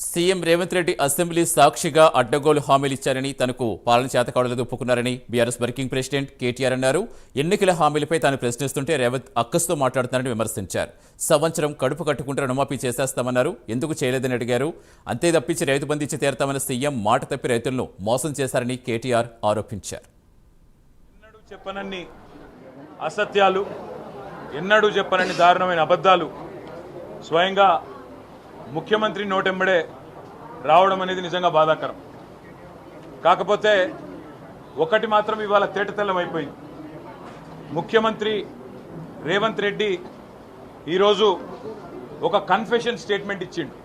CM Revanth Reddy assembly సాక్షిగా అడ్డగోలు హామీలు ఇచ్చారని తనకు పాలన చేతకావడలేదు ఒప్పుకున్నారని బీఆర్ఎస్ వర్కింగ్ ప్రెసిడెంట్ కేటీఆర్ అన్నారు. ఎన్నికల హామీలపై తాను ప్రశ్నిస్తుంటే రేవంత్ అక్కసుతో మాట్లాడుతున్నారని విమర్శించారు. సంవత్సరం కడుపు కట్టుకుంటే రుణమాఫీ చేసేస్తామన్నారు. ఎందుకు చేయలేదని అడిగారు. అంతే తప్పించి రైతు బంధు ఇచ్చి తీరతామన్న సీఎం మాట తప్పి రైతులను మోసం చేశారని కేటీఆర్ ఆరోపించారు. ఎన్నడూ చెప్పనన్ని అసత్యాలు, ఎన్నడూ చెప్పనన్ని దారుణమైన అబద్ధాలు స్వయంగా ముఖ్యమంత్రి నోటెంబడే రావడం అనేది నిజంగా బాధాకరం. కాకపోతే ఒకటి మాత్రం ఇవాళ తేటతెల్లం అయిపోయింది. ముఖ్యమంత్రి రేవంత్ రెడ్డి ఈరోజు ఒక కన్ఫెషన్ స్టేట్మెంట్ ఇచ్చిండు.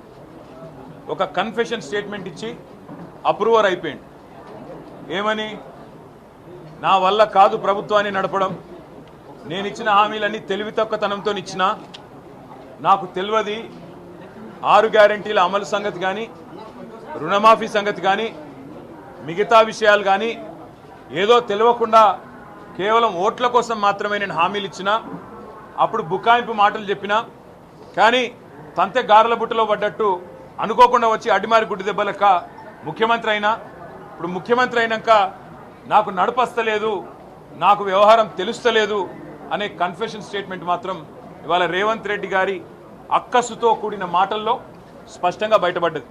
ఒక కన్ఫెషన్ స్టేట్మెంట్ ఇచ్చి అప్రూవర్ అయిపోయింది. ఏమని? నా వల్ల కాదు ప్రభుత్వాన్ని నడపడం, నేను ఇచ్చిన హామీలన్నీ తెలివి తక్కువతనంతో ఇచ్చినా, నాకు తెలియదు 6 గ్యారెంటీల అమలు సంగతి కానీ, రుణమాఫీ సంగతి కానీ, మిగతా విషయాలు కానీ ఏదో తెలియకుండా కేవలం ఓట్ల కోసం మాత్రమే నేను హామీలు ఇచ్చినా, అప్పుడు బుకాయింపు మాటలు చెప్పినా, కానీ తంతె గారెల బుట్టలో పడ్డట్టు అనుకోకుండా వచ్చి అడ్డిమారి గుడ్డి దెబ్బలక ముఖ్యమంత్రి అయినా. ఇప్పుడు ముఖ్యమంత్రి అయినాక నాకు నడపస్తలేదు, నాకు వ్యవహారం తెలుస్తలేదు అనే కన్ఫెషన్ స్టేట్మెంట్ మాత్రం ఇవాళ రేవంత్ రెడ్డి గారి అక్కసుతో కూడిన మాటల్లో స్పష్టంగా బయటపడ్డది.